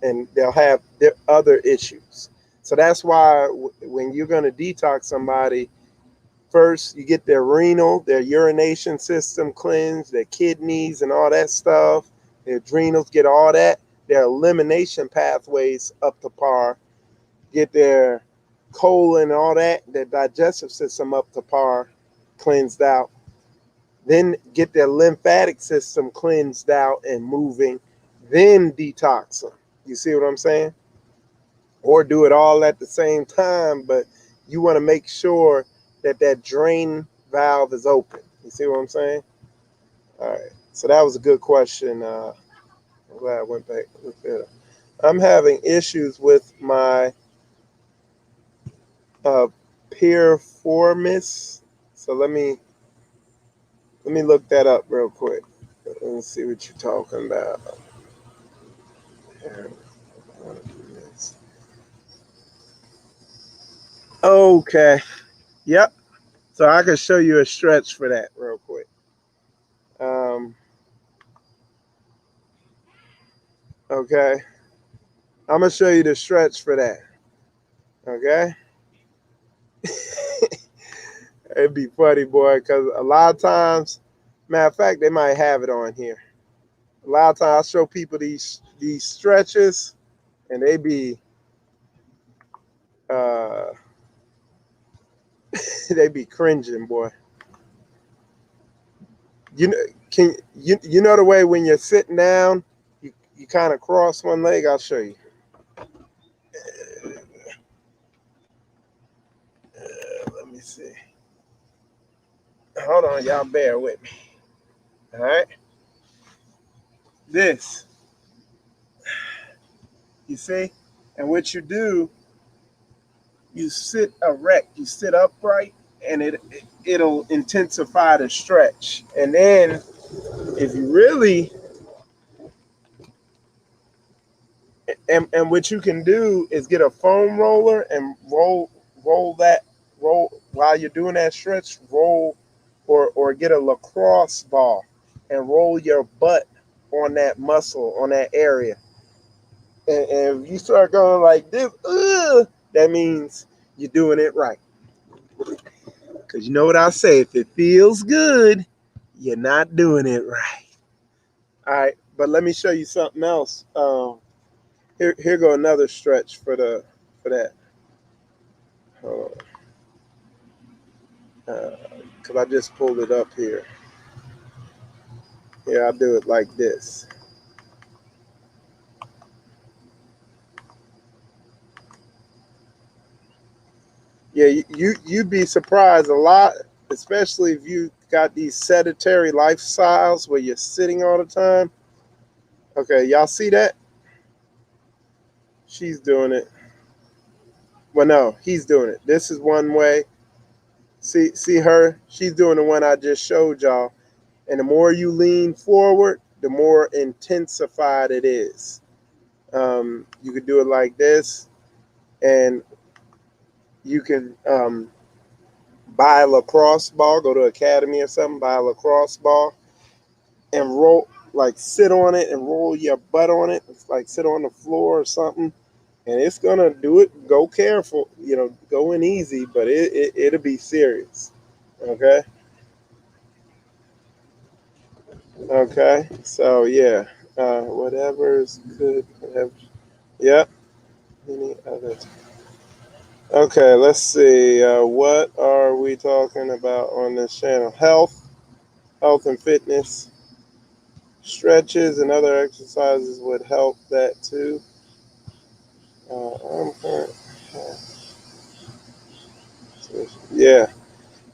and they'll have their other issues. So that's why when you're going to detox somebody, first you get their renal, their urination system cleansed, their kidneys and all that stuff, their adrenals, get all that, their elimination pathways up to par, get their colon and all that, their digestive system up to par, cleansed out. Then get their lymphatic system cleansed out and moving, then detox them. You see what I'm saying? Or do it all at the same time, but you want to make sure that drain valve is open. You see what I'm saying? All right. So that was a good question. I'm glad I went back and looked at it. I'm having issues with my uh, piriformis. So let me look that up real quick. Let me see what you're talking about. Okay. Yep. So I can show you a stretch for that real quick. Um, Okay, I'm gonna show you the stretch for that. Okay. It'd be funny, boy, because a lot of times, matter of fact, they might have it on here. A lot of times I show people these stretches and uh they be cringing, boy. You know, you know the way when you're sitting down, you kind of cross one leg. I'll show you. Let me see. Hold on, y'all. Bear with me. All right. This, you see, and what you do, you sit erect, you sit upright, and it'll intensify the stretch. And then if you really and what you can do is get a foam roller and roll while you're doing that stretch, roll or get a lacrosse ball and roll your butt on that muscle, on that area. And if you start going like this, that means you're doing it right. Because you know what I say, if it feels good, you're not doing it right. All right, but let me show you something else. Here go another stretch for that. Because I just pulled it up here. Yeah, I do it like this. Yeah, you'd be surprised a lot, especially if you got these sedentary lifestyles where you're sitting all the time. Okay, y'all see that? She's doing it. Well, no, he's doing it. This is one way. See her? She's doing the one I just showed y'all. And the more you lean forward, the more intensified it is. You could do it like this, and you can buy a lacrosse ball, go to academy or something, buy a lacrosse ball, and roll, like sit on it and roll your butt on it. It's like sit on the floor or something, and it's gonna do it. Go careful, go in easy, but it'll be serious. Okay. Okay. So yeah, whatever's good. Whatever. Yep. Any others? Okay. Let's see. What are we talking about on this channel? Health and fitness. Stretches and other exercises would help that too. Yeah.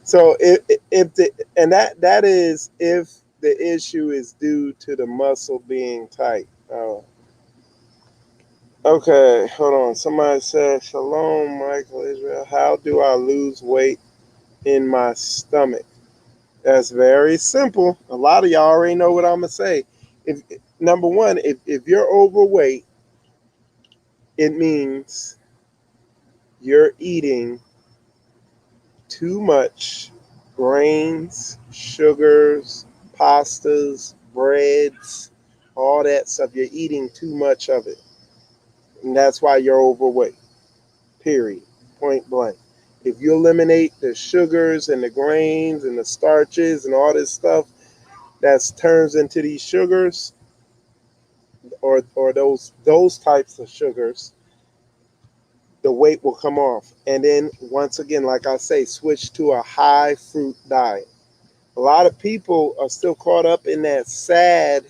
So if the and that is if the issue is due to the muscle being tight. Okay, hold on. Somebody said, "Shalom, Michael Israel. How do I lose weight in my stomach?" That's very simple. A lot of y'all already know what I'm gonna say. If number one, if you're overweight, it means you're eating too much grains, sugars, pastas, breads, all that stuff. You're eating too much of it. And that's why you're overweight. Period. Point blank. If you eliminate the sugars and the grains and the starches and all this stuff that turns into these sugars or those types of sugars, the weight will come off. And then once again, like I say, switch to a high fruit diet. A lot of people are still caught up in that sad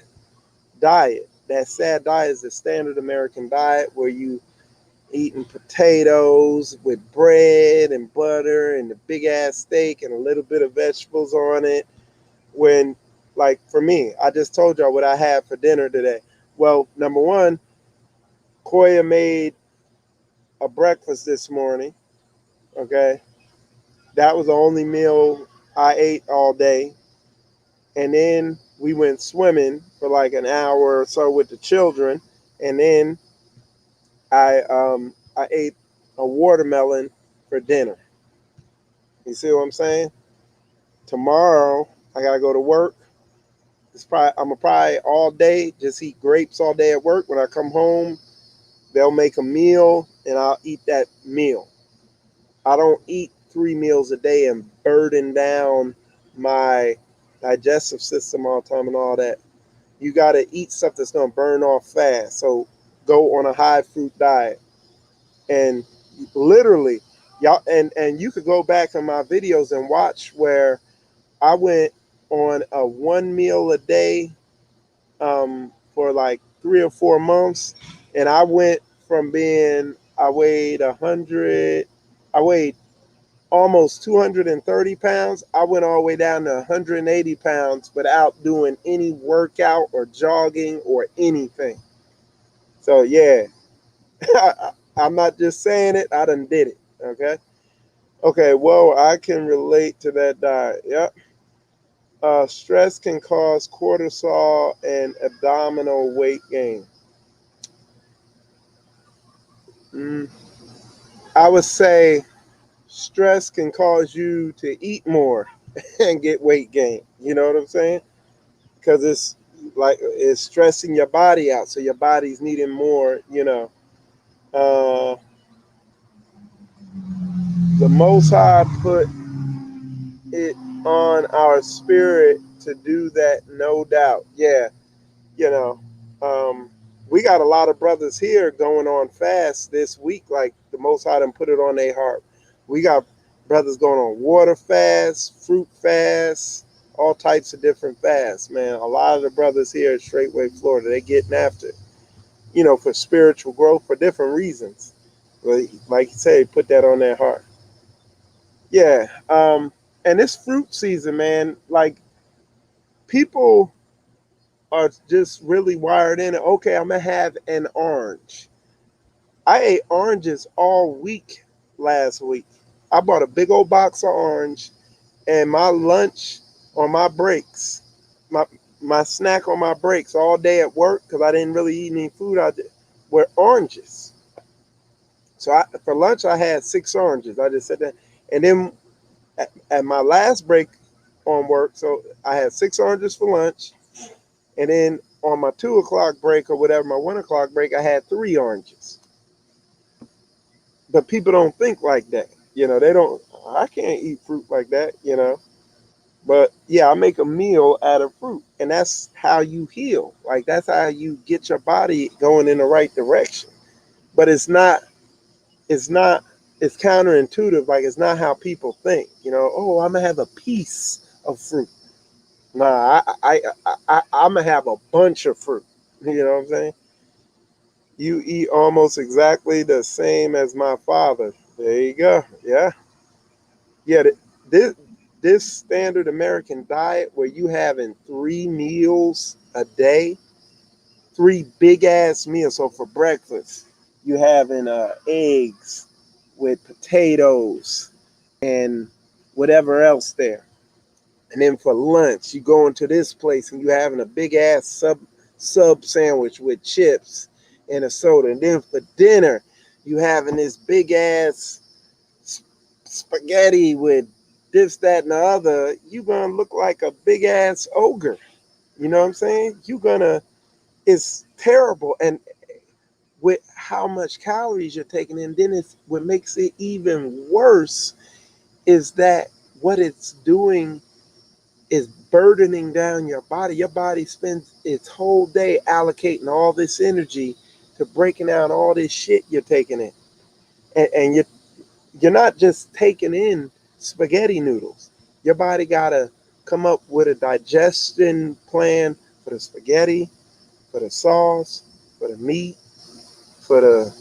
diet. That sad diet is the standard American diet where you eating potatoes with bread and butter and a big ass steak and a little bit of vegetables on it. When, like for me, I just told y'all what I had for dinner today. Well, number one, Koya made a breakfast this morning. Okay. That was the only meal I ate all day. And then we went swimming for like an hour or so with the children, and then I ate a watermelon for dinner. You see what I'm saying? Tomorrow I gotta go to work, I'm gonna probably all day just eat grapes all day at work. When I come home, they'll make a meal and I'll eat that meal. I don't eat 3 meals a day and burden down my digestive system all the time and all that. You got to eat stuff that's going to burn off fast. So go on a high fruit diet. And literally, y'all, and you could go back in my videos and watch where I went on a 1 meal a day for like 3 or 4 months. And I went from I weighed 100, I weighed almost 230 pounds. I went all the way down to 180 pounds without doing any workout or jogging or anything. So, yeah, I'm not just saying it, I done did it. Okay. Okay. Well, I can relate to that diet. Yep. Stress can cause cortisol and abdominal weight gain. Mm, I would say stress can cause you to eat more and get weight gain. You know what I'm saying? Because it's stressing your body out, so your body's needing more. Uh, the Most High put it on our spirit to do that, no doubt. Yeah, you know, um, we got a lot of brothers here going on fast this week. Like the Most High done put it on their heart. We got brothers going on water fast, fruit fast, all types of different fasts. Man, a lot of the brothers here at Straightway Florida, they getting after it. For spiritual growth for different reasons. Like you say, put that on their heart. Yeah. And it's fruit season, man. Like people are just really wired in. Okay, I'm gonna have an orange. I ate oranges all week last week. I bought a big old box of orange, and my lunch on my breaks, my my snack on my breaks all day at work because I didn't really eat any food. I did were oranges. So for lunch, I had 6 oranges. I just said that. And then at my last break on work, so I had 6 oranges for lunch. And then on my 2 o'clock break or whatever, my 1 o'clock break, I had 3 oranges. But people don't think like that. They don't, I can't eat fruit like that. But yeah, I make a meal out of fruit. And that's how you heal. Like that's how you get your body going in the right direction. But it's not it's counterintuitive. Like it's not how people think. Oh, I'm gonna have a piece of fruit. Nah, I'm gonna have a bunch of fruit. You know what I'm saying? You eat almost exactly the same as my father. There you go. Yeah, yeah. This standard American diet where you having 3 meals a day, 3 big ass meals. So for breakfast, you having eggs with potatoes and whatever else there. And then for lunch, you go into this place and you having a big ass sub sandwich with chips and a soda. And then for dinner, you having this big ass spaghetti with this, that, and the other. You gonna look like a big ass ogre. You know what I'm saying? It's terrible. And with how much calories you're taking in, then it's what makes it even worse is that what it's doing is burdening down your body. Your body spends its whole day allocating all this energy to breaking down all this shit you're taking in. And you're not just taking in spaghetti noodles. Your body gotta come up with a digestion plan for the spaghetti, for the sauce, for the meat, for the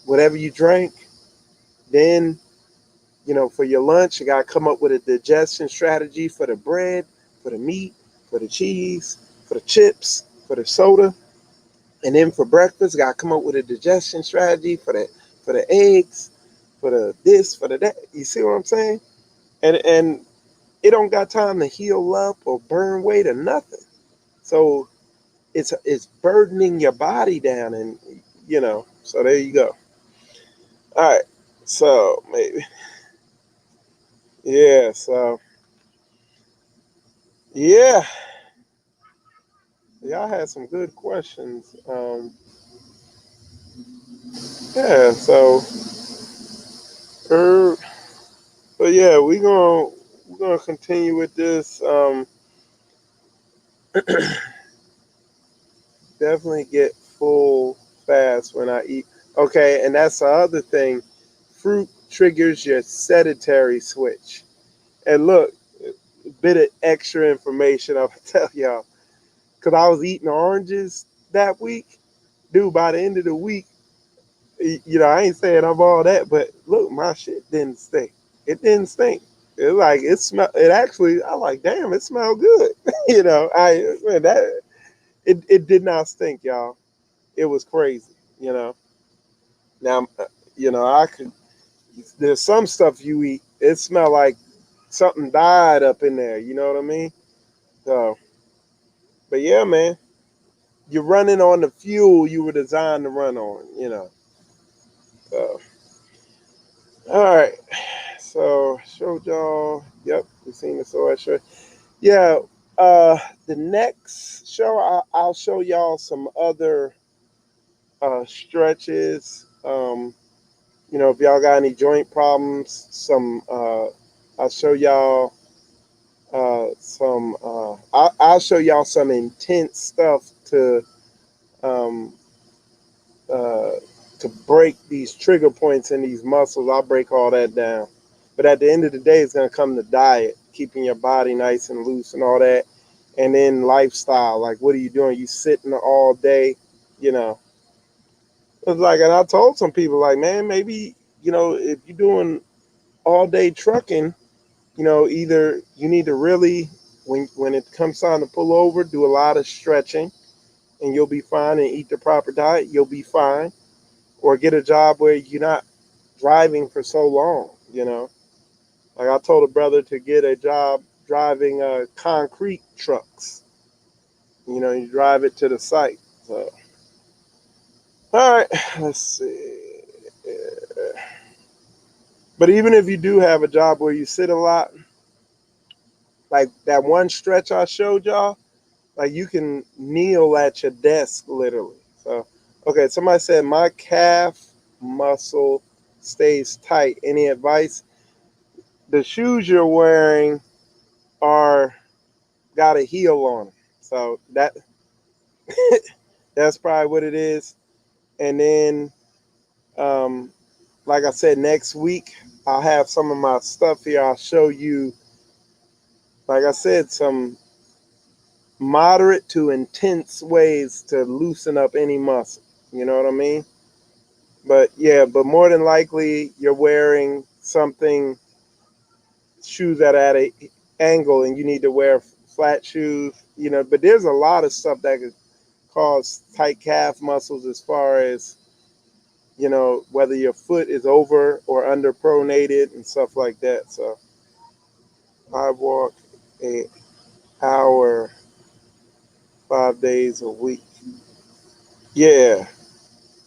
whatever you drink. Then, for your lunch, you gotta come up with a digestion strategy for the bread, for the meat, for the cheese, for the chips, for the soda. And then for breakfast, you gotta come up with a digestion strategy for the eggs, for the this, for the that. You see what I'm saying? And it don't got time to heal up or burn weight or nothing. So it's burdening your body down, and so there you go. All right. So maybe yeah. So yeah. Y'all had some good questions. Yeah, so er, but yeah, we're gonna continue with this. Definitely get full fast when I eat. Okay, and that's the other thing. Fruit triggers your sedentary switch. And look, a bit of extra information I'll tell y'all. Because I was eating oranges that week. Dude, by the end of the week, I ain't saying I'm all that, but look, my shit didn't stink. It didn't stink. It like it smell. It actually, I like, damn, it smelled good. It did not stink, y'all. It was crazy. Now, I could. There's some stuff you eat. It smell like something died up in there. You know what I mean? So, but yeah, man, you're running on the fuel you were designed to run on. So, all right. So showed y'all. Yep, we seen the Psoas shirt. Yeah. The next show, I'll show y'all some other stretches. If y'all got any joint problems, I'll show y'all some. I'll show y'all some intense stuff um, uh, to break these trigger points in these muscles. I'll break all that down. But at the end of the day, it's going to come to diet, keeping your body nice and loose and all that. And then lifestyle, like what are you doing? You sitting all day, you know. It's like, and I told some people, like, man, maybe, if you're doing all day trucking, either you need to really, when it comes time to pull over, do a lot of stretching and you'll be fine, and eat the proper diet, you'll be fine. Or get a job where you're not driving for so long. Like I told a brother to get a job driving concrete trucks. You drive it to the site. So, all right, let's see. But even if you do have a job where you sit a lot, like that one stretch I showed y'all, like you can kneel at your desk literally. So, okay, somebody said my calf muscle stays tight. Any advice? The shoes you're wearing are got a heel on them. So that's probably what it is. And then, um, like I said, next week I'll have some of my stuff here. I'll show you, like I said, some moderate to intense ways to loosen up any muscle. You know what I mean? But yeah, but more than likely you're wearing something, shoes that are at a angle, and you need to wear flat shoes. But there's a lot of stuff that could cause tight calf muscles, as far as whether your foot is over or under pronated and stuff like that. So I walk an hour 5 days a week. Yeah,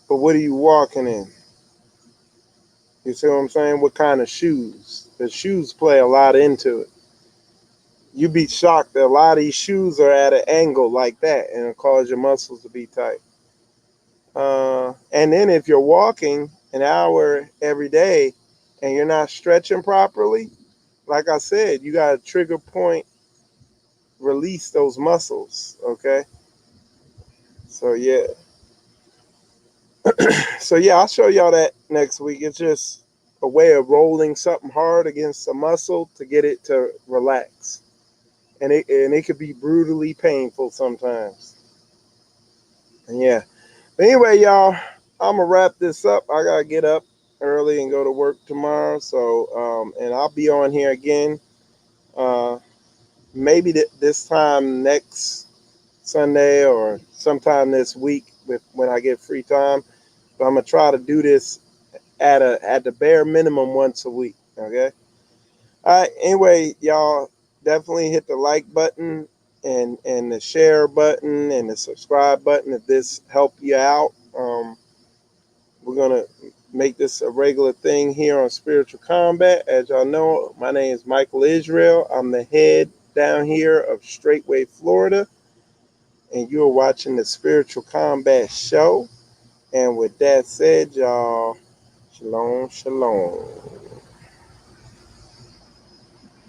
but what are you walking in? You see what I'm saying? What kind of shoes? The shoes play a lot into it. You'd be shocked that a lot of these shoes are at an angle like that, and it causes your muscles to be tight. And then if you're walking an hour every day and you're not stretching properly, like I said, you got to trigger point, release those muscles. Okay. So yeah. So yeah, I'll show y'all that next week. It's just a way of rolling something hard against a muscle to get it to relax. And it could be brutally painful sometimes. And yeah. But anyway, y'all, I'm gonna wrap this up. I gotta get up early and go to work tomorrow. So and I'll be on here again. Uh, maybe this time next Sunday or sometime this week when I get free time. But I'm gonna try to do this at the bare minimum once a week. Okay. All right. Anyway, y'all definitely hit the like button and the share button and the subscribe button if this helped you out. We're gonna make this a regular thing here on Spiritual Combat. As y'all know, my name is Michael Israel. I'm the head down here of Straightway, Florida. and you're watching the Spiritual Combat Show. And with that said, y'all, shalom, shalom.